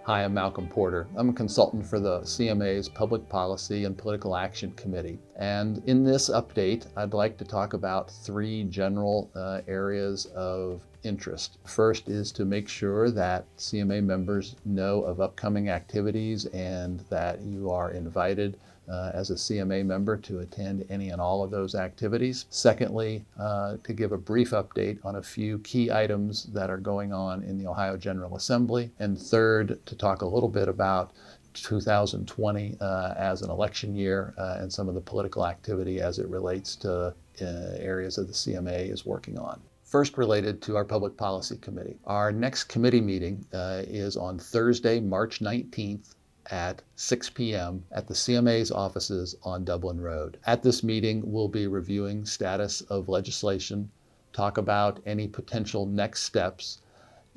Hi, I'm Malcolm Porter. I'm a consultant for the CMA's Public Policy and Political Action Committee. And in this update, I'd like to talk about three general areas of interest. First is to make sure that CMA members know of upcoming activities and that you are invited as a CMA member to attend any and all of those activities. Secondly, to give a brief update on a few key items that are going on in the Ohio General Assembly. And third, to talk a little bit about 2020 as an election year and some of the political activity as it relates to areas that the CMA is working on. First, related to our Public Policy Committee. Our next committee meeting is on Thursday, March 19th at 6 p.m. at the CMA's offices on Dublin Road. At this meeting, we'll be reviewing status of legislation, talk about any potential next steps,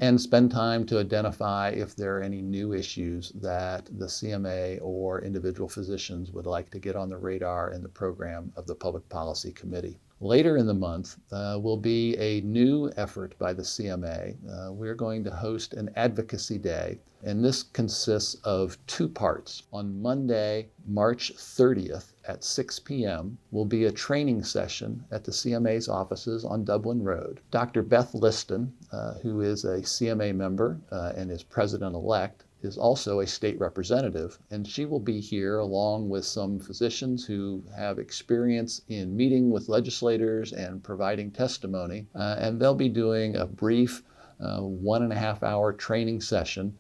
and spend time to identify if there are any new issues that the CMA or individual physicians would like to get on the radar in the program of the Public Policy Committee. Later in the month will be a new effort by the CMA. We're going to host an Advocacy Day, and this consists of two parts. On Monday, March 30th at 6 p.m. will be a training session at the CMA's offices on Dublin Road. Dr. Beth Liston, who is a CMA member and is president-elect, is also a state representative, and she will be here along with some physicians who have experience in meeting with legislators and providing testimony, and they'll be doing a brief 1.5-hour training session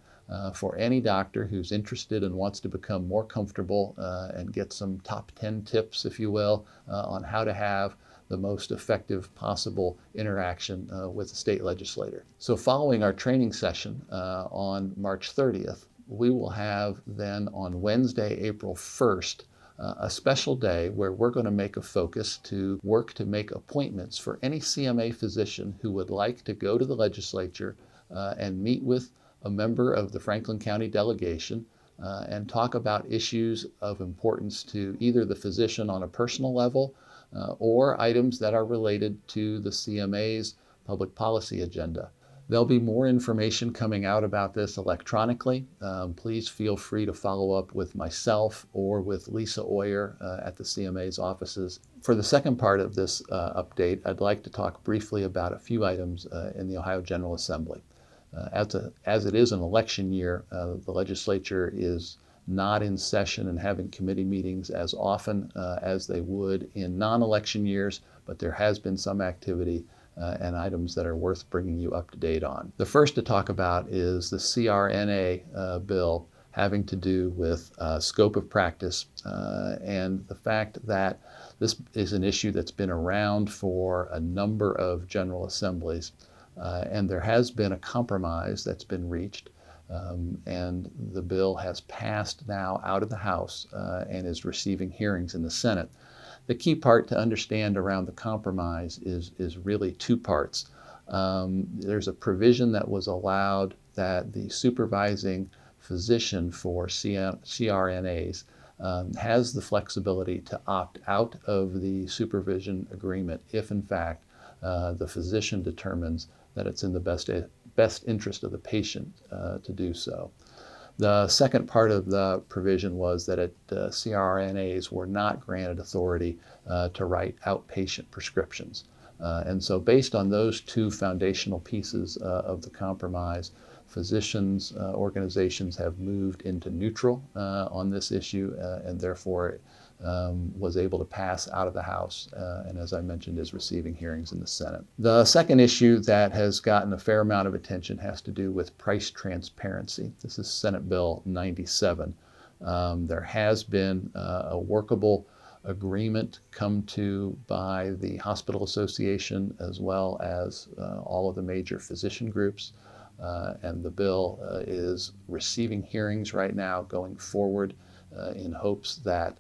for any doctor who's interested and wants to become more comfortable and get some top 10 tips, if you will, on how to have the most effective possible interaction with the state legislator. So following our training session on March 30th, we will have then on Wednesday, April 1st, a special day where we're going to make a focus to work to make appointments for any CMA physician who would like to go to the legislature and meet with a member of the Franklin County delegation and talk about issues of importance to either the physician on a personal level or items that are related to the CMA's public policy agenda. There'll be more information coming out about this electronically. Please feel free to follow up with myself or with Lisa Oyer at the CMA's offices. For the second part of this update, I'd like to talk briefly about a few items in the Ohio General Assembly. As it is an election year, the legislature is not in session and having committee meetings as often as they would in non-election years, but there has been some activity and items that are worth bringing you up to date on. The first to talk about is the CRNA bill having to do with scope of practice and the fact that this is an issue that's been around for a number of general assemblies. And there has been a compromise that's been reached, and the bill has passed now out of the House and is receiving hearings in the Senate. The key part to understand around the compromise is really two parts. There's a provision that was allowed that the supervising physician for CRNAs has the flexibility to opt out of the supervision agreement if, in fact, the physician determines that it's in the best interest of the patient to do so. The second part of the provision was that CRNAs were not granted authority to write outpatient prescriptions. And so based on those two foundational pieces of the compromise, physicians organizations have moved into neutral on this issue and therefore was able to pass out of the House and, as I mentioned, is receiving hearings in the Senate. The second issue that has gotten a fair amount of attention has to do with price transparency. This is Senate Bill 97. There has been a workable agreement come to by the Hospital Association as well as all of the major physician groups. And the bill is receiving hearings right now going forward in hopes that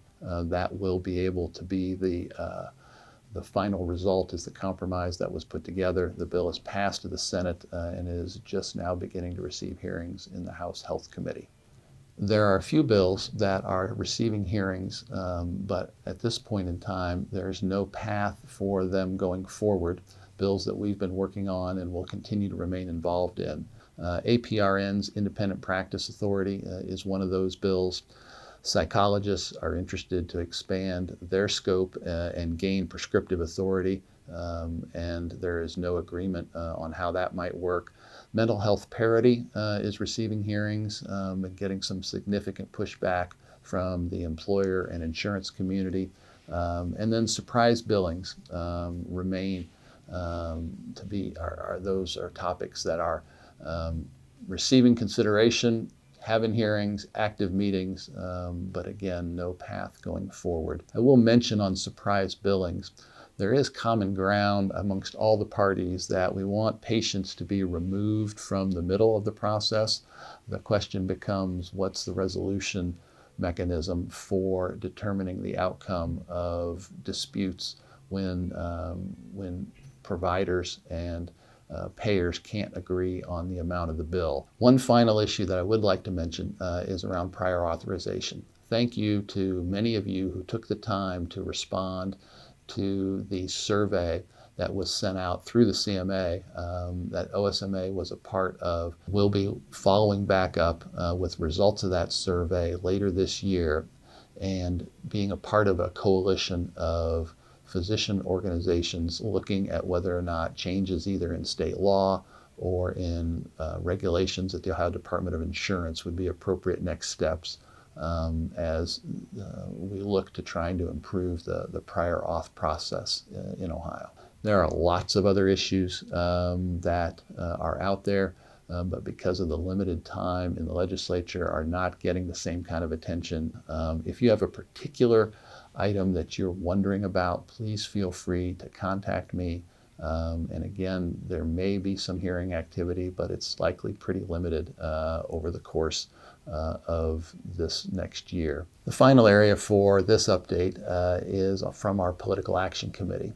that will be able to be the final result is the compromise that was put together. The bill is passed to the Senate and is just now beginning to receive hearings in the House Health Committee. There are a few bills that are receiving hearings, but at this point in time, there's no path for them going forward. Bills that we've been working on and will continue to remain involved in APRN's Independent Practice Authority is one of those bills. Psychologists are interested to expand their scope and gain prescriptive authority, and there is no agreement on how that might work. Mental health parity is receiving hearings and getting some significant pushback from the employer and insurance community. And then surprise billings remain to be, those are topics that are receiving consideration, having hearings, active meetings, but again, no path going forward. I will mention on surprise billings, there is common ground amongst all the parties that we want patients to be removed from the middle of the process. The question becomes, what's the resolution mechanism for determining the outcome of disputes when providers and payers can't agree on the amount of the bill. One final issue that I would like to mention is around prior authorization. Thank you to many of you who took the time to respond to the survey that was sent out through the CMA that OSMA was a part of. We'll be following back up with results of that survey later this year and being a part of a coalition of physician organizations looking at whether or not changes either in state law or in regulations at the Ohio Department of Insurance would be appropriate next steps as we look to trying to improve the prior auth process in Ohio. There are lots of other issues that are out there, but because of the limited time in the legislature are not getting the same kind of attention. If you have a particular item that you're wondering about, please feel free to contact me. And again, there may be some hearing activity, but it's likely pretty limited over the course of this next year. The final area for this update is from our Political Action Committee.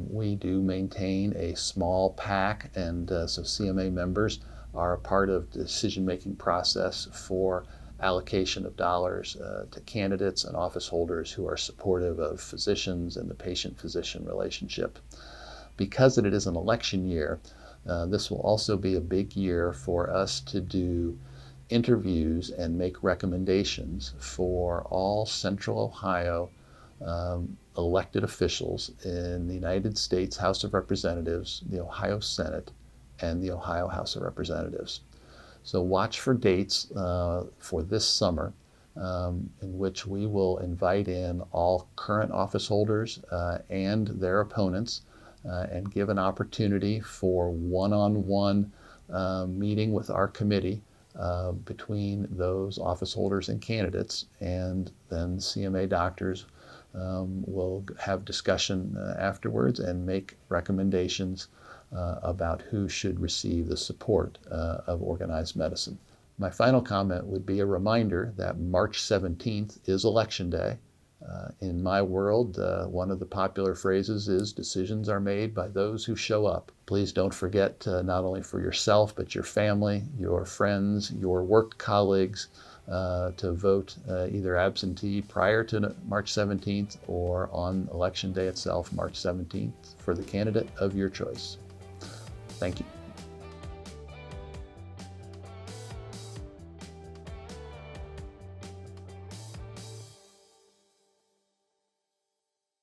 We do maintain a small PAC, and so CMA members are a part of the decision-making process for allocation of dollars to candidates and office holders who are supportive of physicians and the patient-physician relationship. Because it is an election year, this will also be a big year for us to do interviews and make recommendations for all Central Ohio elected officials in the United States House of Representatives, the Ohio Senate, and the Ohio House of Representatives. So watch for dates for this summer in which we will invite in all current office holders and their opponents and give an opportunity for one-on-one meeting with our committee between those office holders and candidates, and then CMA doctors will have discussion afterwards and make recommendations about who should receive the support of organized medicine. My final comment would be a reminder that March 17th is Election Day. In my world, one of the popular phrases is decisions are made by those who show up. Please don't forget not only for yourself, but your family, your friends, your work colleagues to vote either absentee prior to March 17th or on Election Day itself, March 17th, for the candidate of your choice. Thank you.